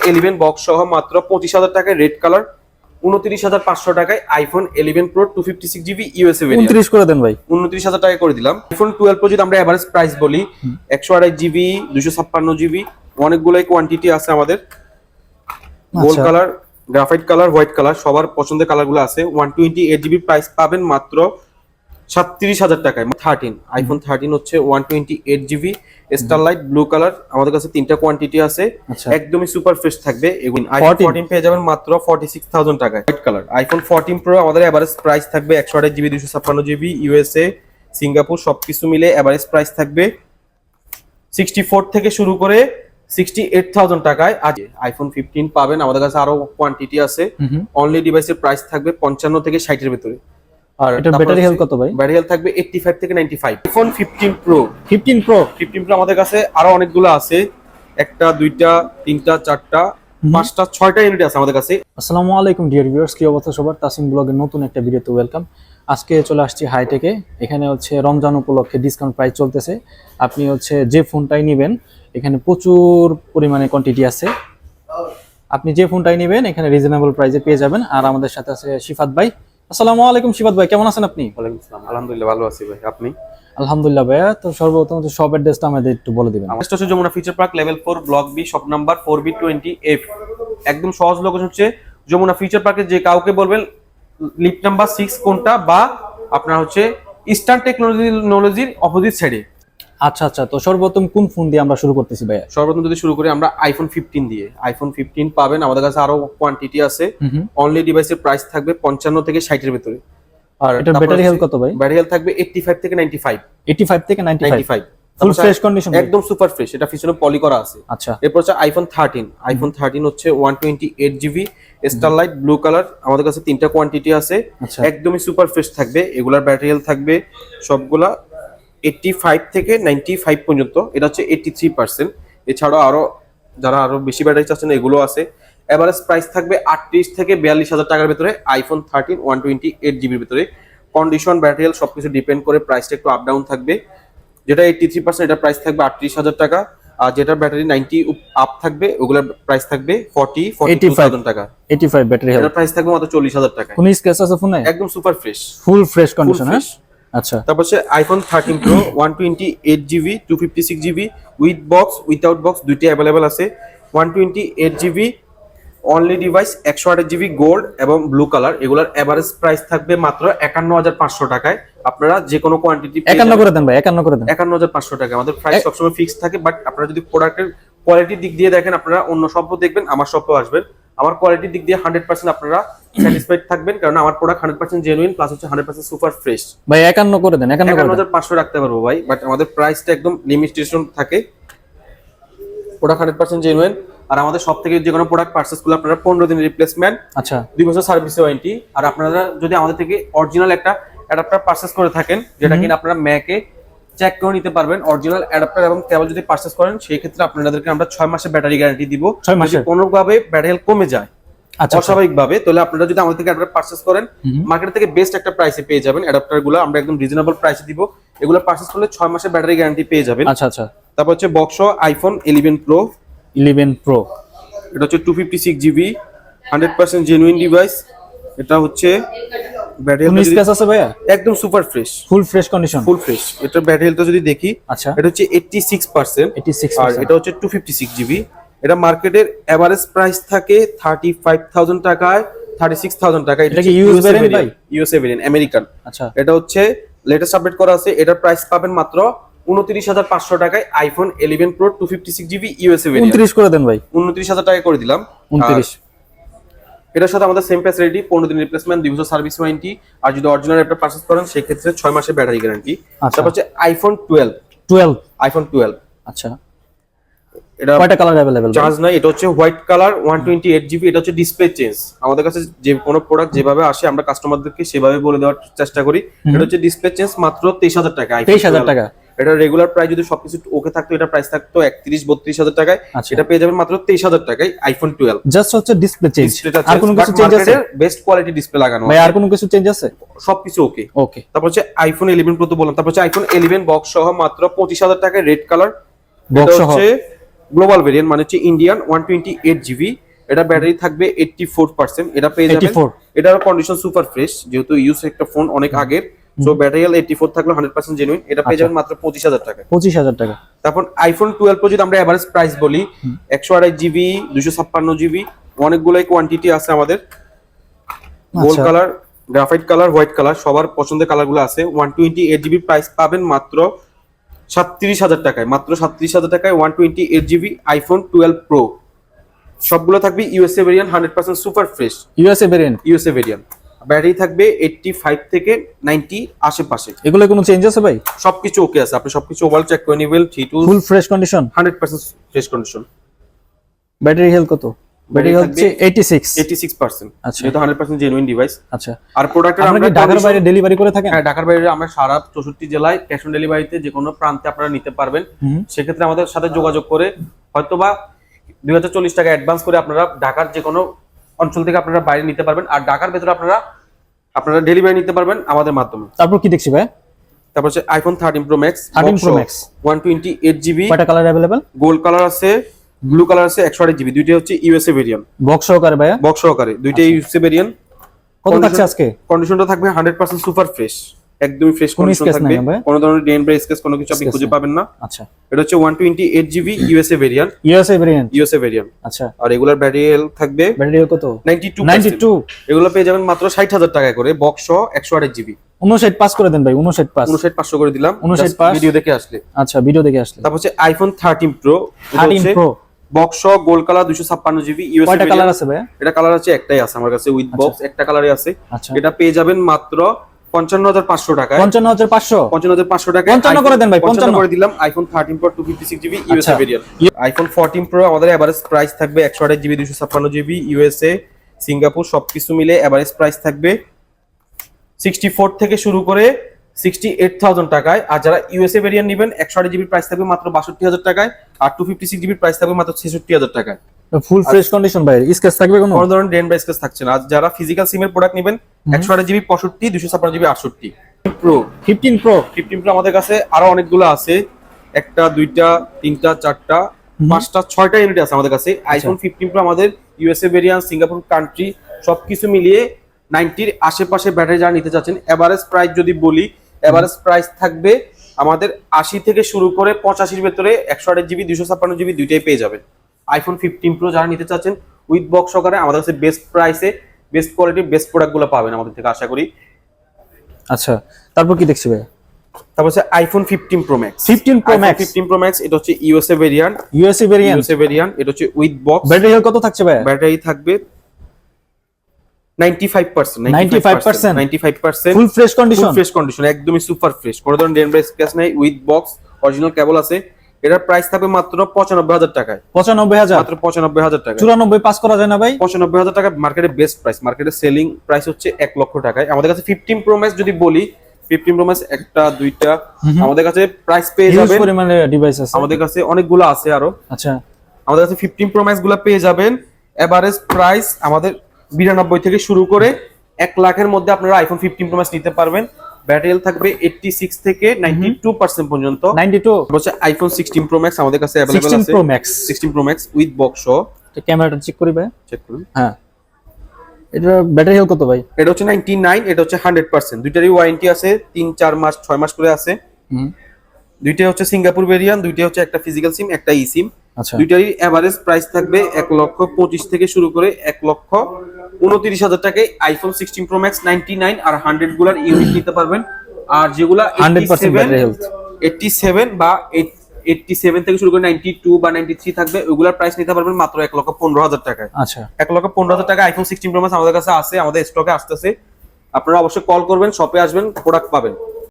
11 box সহ মাত্র 25,000 টাকায় রেড কালার, 29,500 টাকায় iPhone 11 pro 256GB USA variant. 29 করে দেন ভাই। 29,000 টাকা করে দিলাম। আইফোন 12 প্রো যদি আমরা এভারেজ প্রাইস বলি 128GB 256GB অনেকগুলাই কোয়ান্টিটি আছে আমাদের। Gold colour, graphite colour, white colour সবার পছন্দের কালারগুলো আছে। 128GB প্রাইস পাবেন মাত্র 37,000 টাকায়। 13 আইফোন 13 হচ্ছে 128GB স্টারলাইট ব্লু কালার, আমাদের কাছে তিনটা কোয়ান্টিটি আছে, একদমই সুপার ফ্রেশ থাকবে। এগুলো আইফোন 14 পেয়ে যাবেন মাত্র 46,000 টাকায়। হোয়াইট কালার আইফোন 14 প্রো আমাদের এভারেজ প্রাইস থাকবে 128GB 256GB ইউএসএ সিঙ্গাপুর সবকিছু মিলে এভারেজ প্রাইস থাকবে 64 থেকে শুরু করে 68,000 টাকায়। আজ আইফোন 15 পাবেন, আমাদের কাছে আরো কোয়ান্টিটি আছে। অনলি ডিভাইসের প্রাইস থাকবে 55 থেকে 60 এর ভিতরে। আর এটা ব্যাটারি হেলথ কত ভাই? ব্যাটারি হেলথ থাকবে 85 থেকে 95। আইফোন 15 প্রো 15 প্রো আমাদের কাছে আরো অনেকগুলো আছে, একটা দুইটা তিনটা চারটা পাঁচটা ছয়টা ইউনিট আছে আমাদের কাছে। আসসালামু আলাইকুম ডিয়ার ভিউয়ার্স, কি অবস্থা সবার? তাসিম ব্লগের নতুন একটা ভিডিওতে ওয়েলকাম। আজকে চলে আসছি হাইটেকে। এখানে হচ্ছে রমজান উপলক্ষে ডিসকাউন্ট প্রাইস চলতেছে। আপনি হচ্ছে যে ফোনটাই নেবেন এখানে প্রচুর পরিমাণে কোয়ান্টিটি আছে। আপনি যে ফোনটাই নেবেন এখানে রিজনেবল প্রাইসে পেয়ে যাবেন। আর আমাদের সাথে আছে শিফাত ভাই। আসসালামু আলাইকুম শিফাত ভাই, কেমন আছেন আপনি? ওয়ালাইকুম আসসালাম, আলহামদুলিল্লাহ ভালো আছি ভাই, আপনি? আলহামদুলিল্লাহ ভাইয়া। তো সর্বপ্রথম হচ্ছে শপ অ্যাড্রেসটা আমাদের একটু বলে দিবেন। আমাদের হচ্ছে Jamuna future park level 4 block B shop number 4B20F। একদম সহজ লোকেশন হচ্ছে যমুনা ফিউচার পার্কে, যে কাউকে বলবেন লিফট নাম্বার 6 কোনটা, বা আপনার হচ্ছে ইস্টার্ন টেকনোলজির অপোজিট সাইডে। আচ্ছা আচ্ছা, তো সর্বপ্রথম কোন ফোন দিয়ে আমরা শুরু করতেছি ভাইয়া? সর্বপ্রথম যদি শুরু করি আমরা আইফোন 15 দিয়ে। আইফোন 15 পাবেন, আমাদের কাছে আরো কোয়ান্টিটি আছে। অনলি ডিভাইসের প্রাইস থাকবে 55 থেকে 60 এর ভিতরে। আর এটা ব্যাটারি হেলথ কত ভাই? ব্যাটারি হেলথ থাকবে 85 থেকে 95। 85 থেকে 95 ফুল ফ্রেশ কন্ডিশন, একদম সুপার ফ্রেশ। এটা পিছনে পলি করা আছে। আচ্ছা, এরপর হচ্ছে আইফোন 13 হচ্ছে 128GB স্টারলাইট ব্লু কালার, আমাদের কাছে তিনটা কোয়ান্টিটি আছে, একদমই সুপার ফ্রেশ থাকবে। এগুলার ব্যাটারি হেলথ থাকবে সবগুলা 85 থেকে 95 পর্যন্ত। এটা হচ্ছে 83%। এছাড়াও আরো যারা আরো বেশি ব্যাটারি চাচ্ছেন এগুলো আছে। এভারেজ প্রাইস থাকবে 38 থেকে 42,000 টাকার ভিতরে আইফোন 13 128GB এর ভিতরে। কন্ডিশন, ব্যাটারি হেলথ সবকিছু ডিপেন্ড করে প্রাইসটা একটু আপ ডাউন থাকবে। যেটা 83% এটা প্রাইস থাকবে 38,000 টাকা, আর যেটা ব্যাটারি 90 আপ থাকবে ওগুলোর প্রাইস থাকবে 42,000 টাকা। 85 ব্যাটারি হেলথ, এটার প্রাইস থাকবে মাত্র 40,000 টাকা। কোন স্ক্র্যাচ আছে ফোনে? একদম super fresh, full fresh condition. আচ্ছা, তারপর হচ্ছে iPhone 13 pro 128GB 256GB with box without box দুইটি অ্যাভেলেবেল আছে। 128GB only device 128GB gold এবং ব্লু কালার, এগুলোর এভারেজ প্রাইস থাকবে মাত্র 51,500 টাকায়। আপনারা যে কোনো কোয়ান্টিটি 51 করে দেন ভাই, 51 করে দেন। 51,500 টাকা আমাদের প্রাইস সবসময় ফিক্স থাকে। বাট আপনারা যদি প্রোডাক্টের কোয়ালিটির দিক দিয়ে দেখেন, আপনারা অন্য শপও দেখবেন, আমার শপও আসবেন, আমার কোয়ালিটির দিক দিয়ে 100% আপনারা স্যাটিসফাইড থাকবেন, কারণ আমার প্রোডাক্ট 100% জেনুইন প্লাস হচ্ছে 100% সুপার ফ্রেশ। ভাই 51 করে দেন, 51,500 রাখতে পারবো ভাই, বাট আমাদের প্রাইসটা একদম লিমিটেশন থাকে। Product 100% genuine. আর আমাদের সব থেকে যে কোনো প্রোডাক্ট পারচেজ করলে আপনারা 15 দিনের রিপ্লেসমেন্ট, আচ্ছা 2 বছর সার্ভিস ওয়ারেন্টি। আর আপনারা যদি আমাদের থেকে অরিজিনাল একটা অ্যাডাপ্টার পারচেজ করে থাকেন, যেটা কিনা আপনারা ম্যাকে চেক করে নিতে পারবেন, অরিজিনাল অ্যাডাপ্টার এবং কেবল যদি পারচেজ করেন, সেই ক্ষেত্রে আপনাদেরকে আমরা 6 মাসের ব্যাটারি গ্যারান্টি দিব। 6 মাসের কোনোভাবে ব্যাটারি হেলথ কমে যায় অস্বাভাবিকভাবে, তাহলে আপনারা যদি আমাদের থেকে অ্যাডাপ্টার পারচেজ করেন, মার্কেট থেকে বেস্ট একটা প্রাইসে পেয়ে যাবেন। অ্যাডাপ্টার গুলো আমরা একদম রিজনেবল প্রাইসে দিব। এগুলো পারচেজ করলে 6 মাসের ব্যাটারি গ্যারান্টি পেয়ে যাবেন। আচ্ছা আচ্ছা, তারপর হচ্ছে বক্স আইফোন 11 প্রো। এটা হচ্ছে 256GB 100% জেনুইন ডিভাইস। এটা হচ্ছে ব্যাটারি হেলথ স্ক্র্যাচ আছে ভাইয়া? একদম super fresh, full fresh condition, full fresh. এটা ব্যাটারি হেলথ যদি দেখি, আচ্ছা এটা হচ্ছে 86%, 86%। আর এটা হচ্ছে 256GB। এটা মার্কেটের এভারেজ প্রাইস থাকে 35,000 টাকায় 36,000 টাকা। এটা কি ইউএস ভেরিয়েন্ট ভাই? USA variant, American. আচ্ছা, এটা হচ্ছে লেটেস্ট আপডেট করা আছে। এটার প্রাইস পাবেন মাত্র 29,500 টাকায় iPhone 11 pro 256GB USA variant. 29 করে দেন ভাই। 29,000 টাকা করে দিলাম। 29। এটার সাথে আমাদের সেম ফ্যাসিলিটি, 15 দিন রিপ্লেসমেন্ট, 2 বছর সার্ভিস ওয়ারেন্টি, আর যদি অরিজিনাল একটা পারচেজ করেন সেই ক্ষেত্রে 6 মাসের ব্যাটারি গ্যারান্টি। তারপর হচ্ছে আইফোন 12। আচ্ছা, এটা কয়টা কালার अवेलेबल? চার্জ নাই। এটা হচ্ছে হোয়াইট কালার 128GB। এটা হচ্ছে ডিসপ্লে চেঞ্জ। আমাদের কাছে যে কোনো প্রোডাক্ট যেভাবে আসে আমরা কাস্টমারদেরকে সেভাবে বলে দেওয়ার চেষ্টা করি। এটা হচ্ছে ডিসপ্লে চেঞ্জ মাত্র 23,000 টাকা। 23,000 টাকা। এটা রেগুলার প্রাইস যদি সবকিছু ওকে থাকতো, এটা প্রাইস থাকতো 31-32,000 টাকায়। এটা পেয়ে যাবেন মাত্র 23,000 টাকায় আইফোন 12। জাস্ট হচ্ছে ডিসপ্লে চেঞ্জ, আর কোনো কিছু চেঞ্জ আছে? বেস্ট কোয়ালিটি ডিসপ্লে লাগানো ভাই, আর কোনো কিছু চেঞ্জ আছে? সবকিছু ওকে। ওকে, তারপর হচ্ছে আইফোন 11 প্রো তো বললাম। তারপর হচ্ছে আইফোন 11 বক্স সহ মাত্র 25,000 টাকায় রেড কালার। বক্স সহ গ্লোবাল ভেরিয়েন্ট মানে হচ্ছে ইন্ডিয়ান 128 জিবি। এটা ব্যাটারি থাকবে 84%। এটা পেয়ে যাবেন। 84 এটার কন্ডিশন সুপার ফ্রেশ, যেহেতু ইউজ একটা ফোন অনেক আগের। সো ব্যাটারি 84 থাকলে 100% জেনুইন। এটা পেয়ে যাবেন মাত্র 25,000 টাকা। 25,000 টাকা। তারপর আইফোন 12 প্রো যদি আমরা এভারেজ প্রাইস বলি, 128 জিবি, 256 জিবি, অনেকগুলোই কোয়ান্টিটি আছে আমাদের। Gold colour, graphite colour, white colour, সবার পছন্দের কালারগুলো আছে। 128 জিবি প্রাইস পাবেন মাত্র 37,000 টাকায়। মাত্র 37,000 টাকায় 128 জিবি আইফোন 12 প্রো। সবগুলো থাকবে USA variant, 100% super fresh USA variant. USA variant. Battery থাকবে 85 থেকে 90 আশেপাশে। এগুলো কোনো চেঞ্জ আছে ভাই? সবকিছু ওকে আছে, আপনি সবকিছু ওভারঅল চেক করে নেবেন। Full fresh condition, 100% fresh condition. Battery health কত? ব্যাটারি হচ্ছে 86%। আচ্ছা, যেহেতু 100% জেনুইন ডিভাইস। আচ্ছা, আর প্রোডাক্টের আমরা কি ঢাকার বাইরে ডেলিভারি করে থাকেন? হ্যাঁ, ঢাকার বাইরে আমরা সারা 64 জেলায় ক্যাশ অন ডেলিভারিতে যে কোনো প্রান্তে আপনারা নিতে পারবেন। সেক্ষেত্রে আমাদের সাথে যোগাযোগ করে হয়তোবা 2040 টাকা অ্যাডভান্স করে আপনারা ঢাকার যে কোনো অঞ্চল থেকে আপনারা বাইরে নিতে পারবেন। আর ঢাকার ভেতরে আপনারা ডেলিভারি নিতে পারবেন আমাদের মাধ্যমে। তারপর কি দেখছি ভাই? তারপর হচ্ছে আইফোন 13 প্রো ম্যাক্স। 128 জিবি। কয়টা কালার अवेलेबल? গোল্ড কালার আছে, ব্লু কালার আছে, 128 জিবি। দুইটাই হচ্ছে ইউএসএ ভেরিয়েন্ট। বক্স সহকারে ভাইয়া? বক্স সহকারে দুইটাই ইউএসএ ভেরিয়েন্ট। কত থাকছে আজকে? কন্ডিশনটা থাকবে 100% সুপার ফ্রেশ, একদমই ফ্রেশ কন্ডিশন থাকবে। কোনো ধরনের ডেন বা স্কেচ কোনো কিছু আপনি খুঁজে পাবেন না। আচ্ছা, এটা হচ্ছে 128 GB USA variant. USA variant. আচ্ছা, আর রেগুলার ব্যাটারি থাকবে ব্যাটারি কত? 92। এগুলো পেয়ে যাবেন মাত্র 60,000 টাকায় করে, বক্স সহ 128 জিবি। 59 পাস করে দেন ভাই। 59 500 করে দিলাম 59 পাস ভিডিও দেখে আসলে। আচ্ছা, ভিডিও দেখে আসলে। তারপর হচ্ছে আইফোন 13 প্রো। 13 প্রো বক্স সহ গোল্ড কালার, 256 জিবি ইউএসএ। কয়টা কালার আছে ভাই? এটা কালার আছে একটাই আছে আমার কাছে, উইথ বক্স একটা কালারই আছে। আচ্ছা, এটা পেয়ে যাবেন মাত্র 55,500 টাকায়। 55,500 55,500 টাকায় 55 করে দেন ভাই। 55 করে দিলাম। IPhone 13 pro 256 GB USA variant. IPhone 14 pro আমাদের এভারেজ প্রাইস থাকবে 128 জিবি, 256 জিবি ইউএসএ, সিঙ্গাপুর সবকিছু মিলে এভারেজ প্রাইস থাকবে 64 থেকে শুরু করে 68,000 টাকায়। আর যারা ইউএসএ ভেরিয়েন্ট নেবেন 128 জিবির প্রাইস থাকবে মাত্র 62,000 টাকায়। আর 256 জিবির প্রাইস থাকবে মাত্র 66,000 টাকায়। ফুল ফ্রেশ কন্ডিশন ভাই, স্কেচ থাকবে কোনো? কোনো ধরনের ডেন বা স্কেচ থাকছে না। আর যারা ফিজিক্যাল সিমের প্রোডাক্ট নেবেন 128 জিবি 65, 256 জিবি 68। প্রো 15 প্রো আমাদের কাছে আরো অনেকগুলো আছে। একটা, দুইটা, তিনটা, চারটা, পাঁচটা, 6টা ইউনিট আছে আমাদের কাছে। আইফোন 15 প্রো আমাদের ইউএসএ ভেরিয়েন্ট, সিঙ্গাপুর কান্ট্রি সবকিছু মিলিয়ে 90-র আশেপাশে ব্যাটারি যারা নিতে চাচ্ছেন, এভারেজ প্রাইস যদি বলি, এভারেজ প্রাইস থাকবে আমাদের 80 থেকে শুরু করে 85-র ভেতরে 128 জিবি, 256 জিবি দুইটাই পেয়ে যাবেন। আইফোন 15 প্রো যারা নিতে চাচ্ছেন উইথ বক্স সহকারে আমাদের কাছে বেস্ট প্রাইসে, বেস্ট কোয়ালিটি, বেস্ট প্রোডাক্টগুলো পাবেন আমাদের থেকে আশা করি। আচ্ছা, তারপর কি দেখছি ভাই? তারপর হচ্ছে iPhone 15 pro max. 15 pro max এটা হচ্ছে ইউএসএ ভেরিয়েন্ট। এটা হচ্ছে উইথ বক্স। ব্যাটারি হেলথ কত থাকছে ভাই? ব্যাটারি থাকবে 95%। ফুল ফ্রেশ কন্ডিশন, একদমই সুপার ফ্রেশ, কোনো ধরনের ডেন বা স্ক্র্যাচ নাই, উইথ বক্স, অরিজিনাল কেবল আছে। এটার প্রাইস থাকবে মাত্র 95,000 টাকায়। 95,000 মাত্র 95,000 টাকা। 94 পাস করা যায় না ভাই? 95,000 টাকা মার্কেটে বেস্ট প্রাইস। মার্কেটে সেলিং প্রাইস হচ্ছে 1 লক্ষ টাকায়। আমাদের কাছে 15 প্রো ম্যাক্স যদি বলি, 15 প্রো ম্যাক্স একটা, দুইটা আমাদের কাছে প্রাইস পেয়ে যাবেন। হিউজ পরিমাণে ডিভাইস আছে আমাদের কাছে, অনেকগুলো আছে আরো। আচ্ছা, আমাদের কাছে 15 প্রো ম্যাক্স গুলো পেয়ে যাবেন এভারেজ প্রাইস আমাদের 92 থেকে শুরু করে 1 লাখের মধ্যে আপনারা আইফোন 15 প্রো ম্যাক্স নিতে পারবেন। ব্যাটারি থাকবে 86 থেকে 92% পর্যন্ত। 92 হচ্ছে আইফোন 16 প্রো ম্যাক্স আমাদের কাছে अवेलेबल আছে। 16 প্রো ম্যাক্স উইথ বক্স সহ। ক্যামেরাটা চেক করি ভাই, চেক করুন। হ্যাঁ, এটা ব্যাটারি হেলথ কত ভাই? এটা হচ্ছে 99, এটা হচ্ছে 100%। দুইটারই ওয়ারেন্টি আছে, 3-4 মাস 6 মাস করে আছে। দুইটাই হচ্ছে সিঙ্গাপুর ভেরিয়েন্ট, দুইটাই হচ্ছে একটা ফিজিক্যাল সিম, একটা ই সিম। আচ্ছা, দুইটারই এভারেজ প্রাইস থাকবে 1,25,000 থেকে শুরু করে 1,29,000 টাকায়। আইফোন 16 প্রো ম্যাক্স 99 আর 100 গুলার ইউনিট নিতে পারবেন। আর যেগুলা 100% ব্যাটারি হেলথ 87 বা 87 থেকে শুরু করে 92 বা 93 থাকবে, ওইগুলার প্রাইস নিতে পারবেন মাত্র 1,15,000 টাকায়। আচ্ছা, 1,15,000 টাকা আইফোন 16 প্রো ম্যাক্স আমাদের কাছে আছে, আমাদের স্টকে আসতেছে। আপনারা অবশ্যই কল করবেন, শপে আসবেন, প্রোডাক্ট পাবেন।